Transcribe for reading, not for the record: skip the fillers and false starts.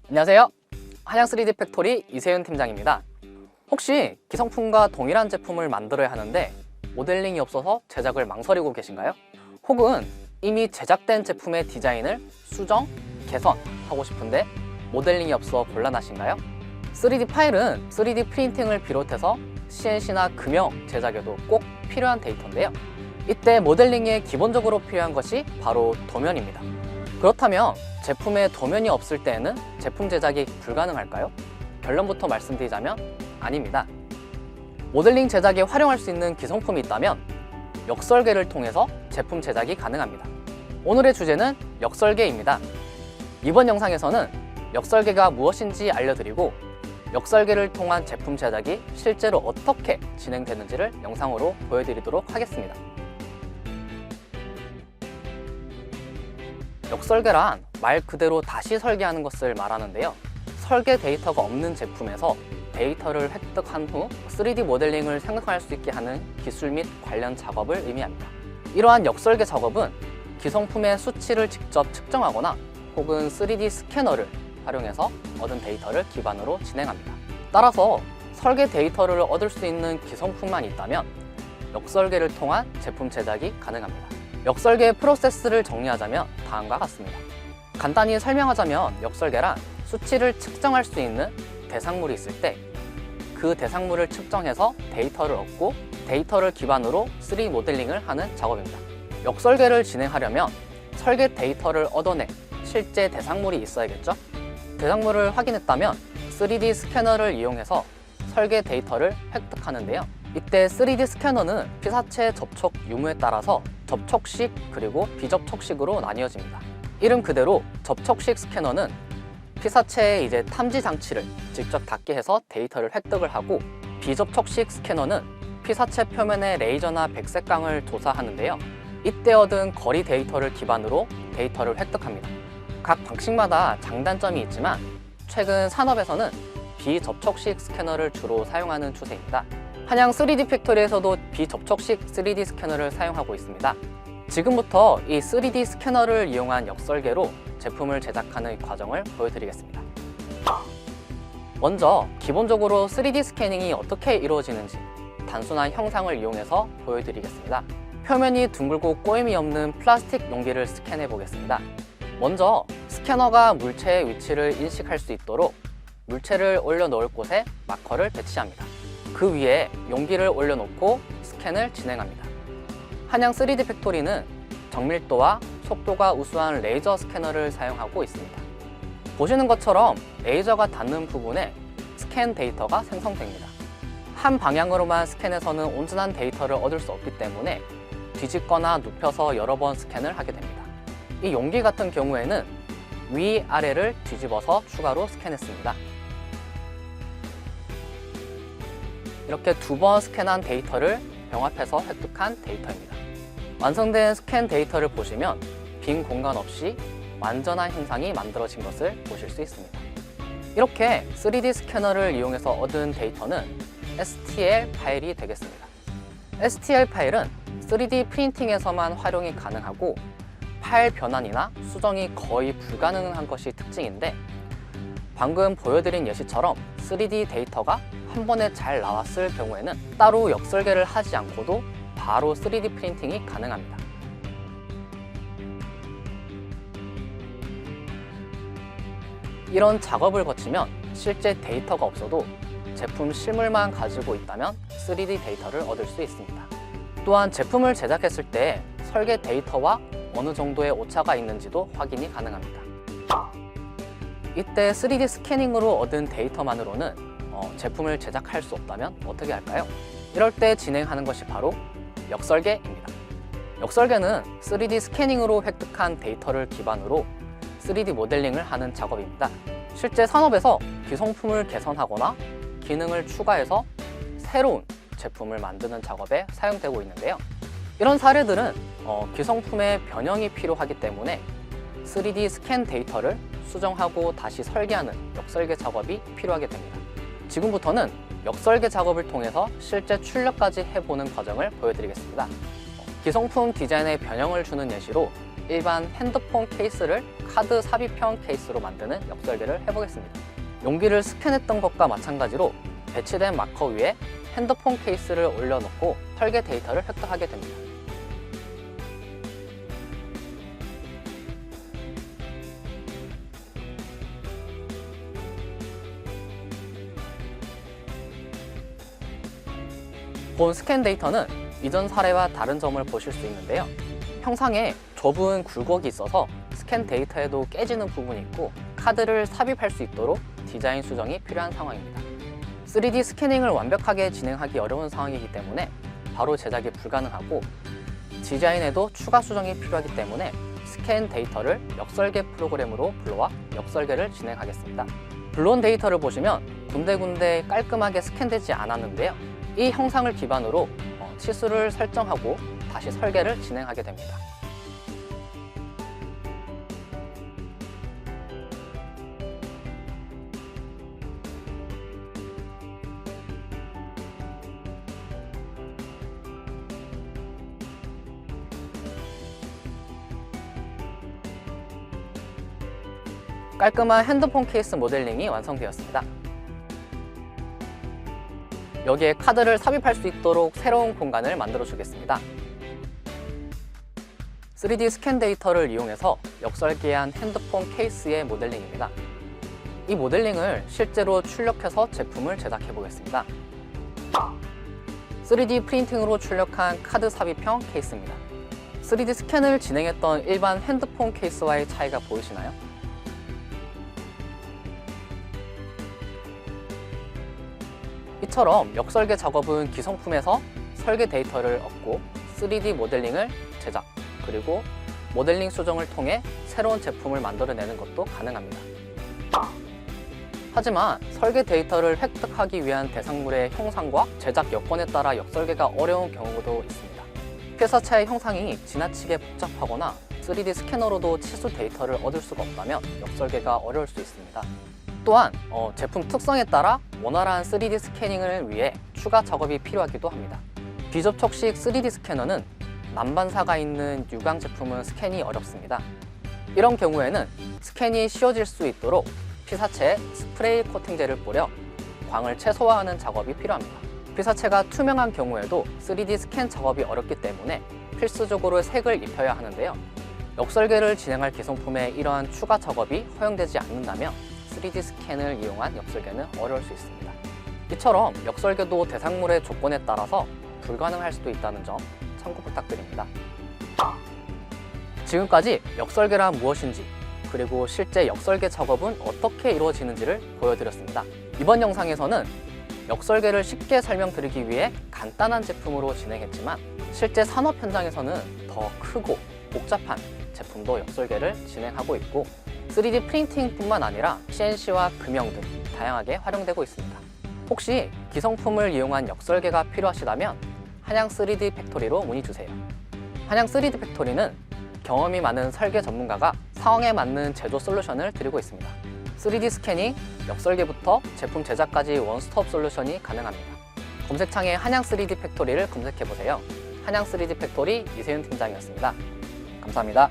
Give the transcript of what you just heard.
안녕하세요. 한양 3D 팩토리 이세윤 팀장입니다. 혹시 기성품과 동일한 제품을 만들어야 하는데 모델링이 없어서 제작을 망설이고 계신가요? 혹은 이미 제작된 제품의 디자인을 수정, 개선하고 싶은데 모델링이 없어 곤란하신가요? 3D 파일은 3D 프린팅을 비롯해서 CNC나 금형 제작에도 꼭 필요한 데이터인데요. 이때 모델링에 기본적으로 필요한 것이 바로 도면입니다. 그렇다면 제품에 도면이 없을 때에는 제품 제작이 불가능할까요? 결론부터 말씀드리자면 아닙니다. 모델링 제작에 활용할 수 있는 기성품이 있다면 역설계를 통해서 제품 제작이 가능합니다. 오늘의 주제는 역설계입니다. 이번 영상에서는 역설계가 무엇인지 알려드리고 역설계를 통한 제품 제작이 실제로 어떻게 진행되는지를 영상으로 보여드리도록 하겠습니다. 역설계란 말 그대로 다시 설계하는 것을 말하는데요. 설계 데이터가 없는 제품에서 데이터를 획득한 후 3D 모델링을 생성할 수 있게 하는 기술 및 관련 작업을 의미합니다. 이러한 역설계 작업은 기성품의 수치를 직접 측정하거나 혹은 3D 스캐너를 활용해서 얻은 데이터를 기반으로 진행합니다. 따라서 설계 데이터를 얻을 수 있는 기성품만 있다면 역설계를 통한 제품 제작이 가능합니다. 역설계 프로세스를 정리하자면 다음과 같습니다. 간단히 설명하자면 역설계란 수치를 측정할 수 있는 대상물이 있을 때 그 대상물을 측정해서 데이터를 얻고 데이터를 기반으로 3D 모델링을 하는 작업입니다. 역설계를 진행하려면 설계 데이터를 얻어낸 실제 대상물이 있어야겠죠? 대상물을 확인했다면 3D 스캐너를 이용해서 설계 데이터를 획득하는데요. 이때 3D 스캐너는 피사체 접촉 유무에 따라서 접촉식 그리고 비접촉식으로 나뉘어집니다. 이름 그대로 접촉식 스캐너는 피사체의 탐지 장치를 직접 닿게 해서 데이터를 획득을 하고, 비접촉식 스캐너는 피사체 표면의 레이저나 백색광을 조사하는데요. 이때 얻은 거리 데이터를 기반으로 데이터를 획득합니다. 각 방식마다 장단점이 있지만 최근 산업에서는 비접촉식 스캐너를 주로 사용하는 추세입니다. 한양 3D 팩토리에서도 비접촉식 3D 스캐너를 사용하고 있습니다. 지금부터 이 3D 스캐너를 이용한 역설계로 제품을 제작하는 과정을 보여드리겠습니다. 먼저 기본적으로 3D 스캐닝이 어떻게 이루어지는지 단순한 형상을 이용해서 보여드리겠습니다. 표면이 둥글고 꼬임이 없는 플라스틱 용기를 스캔해 보겠습니다. 먼저 스캐너가 물체의 위치를 인식할 수 있도록 물체를 올려놓을 곳에 마커를 배치합니다. 그 위에 용기를 올려놓고 스캔을 진행합니다. 한양 3D 팩토리는 정밀도와 속도가 우수한 레이저 스캐너를 사용하고 있습니다. 보시는 것처럼 레이저가 닿는 부분에 스캔 데이터가 생성됩니다. 한 방향으로만 스캔해서는 온전한 데이터를 얻을 수 없기 때문에 뒤집거나 눕혀서 여러 번 스캔을 하게 됩니다. 이 용기 같은 경우에는 위아래를 뒤집어서 추가로 스캔했습니다. 이렇게 두 번 스캔한 데이터를 병합해서 획득한 데이터입니다. 완성된 스캔 데이터를 보시면 빈 공간 없이 완전한 형상이 만들어진 것을 보실 수 있습니다. 이렇게 3D 스캐너를 이용해서 얻은 데이터는 STL 파일이 되겠습니다. STL 파일은 3D 프린팅에서만 활용이 가능하고 파일 변환이나 수정이 거의 불가능한 것이 특징인데, 방금 보여드린 예시처럼 3D 데이터가 한 번에 잘 나왔을 경우에는 따로 역설계를 하지 않고도 바로 3D 프린팅이 가능합니다. 이런 작업을 거치면 실제 데이터가 없어도 제품 실물만 가지고 있다면 3D 데이터를 얻을 수 있습니다. 또한 제품을 제작했을 때 설계 데이터와 어느 정도의 오차가 있는지도 확인이 가능합니다. 이때 3D 스캐닝으로 얻은 데이터만으로는 제품을 제작할 수 없다면 어떻게 할까요? 이럴 때 진행하는 것이 바로 역설계입니다. 역설계는 3D 스캐닝으로 획득한 데이터를 기반으로 3D 모델링을 하는 작업입니다. 실제 산업에서 기성품을 개선하거나 기능을 추가해서 새로운 제품을 만드는 작업에 사용되고 있는데요. 이런 사례들은 기성품의 변형이 필요하기 때문에 3D 스캔 데이터를 수정하고 다시 설계하는 역설계 작업이 필요하게 됩니다. 지금부터는 역설계 작업을 통해서 실제 출력까지 해보는 과정을 보여드리겠습니다. 기성품 디자인에 변형을 주는 예시로 일반 핸드폰 케이스를 카드 삽입형 케이스로 만드는 역설계를 해보겠습니다. 용기를 스캔했던 것과 마찬가지로 배치된 마커 위에 핸드폰 케이스를 올려놓고 설계 데이터를 획득하게 됩니다. 본 스캔 데이터는 이전 사례와 다른 점을 보실 수 있는데요. 형상에 좁은 굴곡이 있어서 스캔 데이터에도 깨지는 부분이 있고 카드를 삽입할 수 있도록 디자인 수정이 필요한 상황입니다. 3D 스캐닝을 완벽하게 진행하기 어려운 상황이기 때문에 바로 제작이 불가능하고 디자인에도 추가 수정이 필요하기 때문에 스캔 데이터를 역설계 프로그램으로 불러와 역설계를 진행하겠습니다. 불러온 데이터를 보시면 군데군데 깔끔하게 스캔되지 않았는데요. 이 형상을 기반으로 치수를 설정하고 다시 설계를 진행하게 됩니다. 깔끔한 핸드폰 케이스 모델링이 완성되었습니다. 여기에 카드를 삽입할 수 있도록 새로운 공간을 만들어 주겠습니다. 3D 스캔 데이터를 이용해서 역설계한 핸드폰 케이스의 모델링입니다. 이 모델링을 실제로 출력해서 제품을 제작해 보겠습니다. 3D 프린팅으로 출력한 카드 삽입형 케이스입니다. 3D 스캔을 진행했던 일반 핸드폰 케이스와의 차이가 보이시나요? 이처럼 역설계 작업은 기성품에서 설계 데이터를 얻고 3D 모델링을 제작, 그리고 모델링 수정을 통해 새로운 제품을 만들어내는 것도 가능합니다. 하지만 설계 데이터를 획득하기 위한 대상물의 형상과 제작 여건에 따라 역설계가 어려운 경우도 있습니다. 회사차의 형상이 지나치게 복잡하거나 3D 스캐너로도 치수 데이터를 얻을 수가 없다면 역설계가 어려울 수 있습니다. 또한 제품 특성에 따라 원활한 3D 스캐닝을 위해 추가 작업이 필요하기도 합니다. 비접촉식 3D 스캐너는 난반사가 있는 유광 제품은 스캔이 어렵습니다. 이런 경우에는 스캔이 쉬워질 수 있도록 피사체에 스프레이 코팅제를 뿌려 광을 최소화하는 작업이 필요합니다. 피사체가 투명한 경우에도 3D 스캔 작업이 어렵기 때문에 필수적으로 색을 입혀야 하는데요. 역설계를 진행할 기성품에 이러한 추가 작업이 허용되지 않는다면 3D 스캔을 이용한 역설계는 어려울 수 있습니다. 이처럼 역설계도 대상물의 조건에 따라서 불가능할 수도 있다는 점 참고 부탁드립니다. 지금까지 역설계란 무엇인지, 그리고 실제 역설계 작업은 어떻게 이루어지는지를 보여드렸습니다. 이번 영상에서는 역설계를 쉽게 설명드리기 위해 간단한 제품으로 진행했지만 실제 산업 현장에서는 더 크고 복잡한 제품도 역설계를 진행하고 있고 3D 프린팅뿐만 아니라 CNC와 금형 등 다양하게 활용되고 있습니다. 혹시 기성품을 이용한 역설계가 필요하시다면 한양 3D 팩토리로 문의주세요. 한양 3D 팩토리는 경험이 많은 설계 전문가가 상황에 맞는 제조 솔루션을 드리고 있습니다. 3D 스캐닝, 역설계부터 제품 제작까지 원스톱 솔루션이 가능합니다. 검색창에 한양 3D 팩토리를 검색해보세요. 한양 3D 팩토리 이세윤 팀장이었습니다. 감사합니다.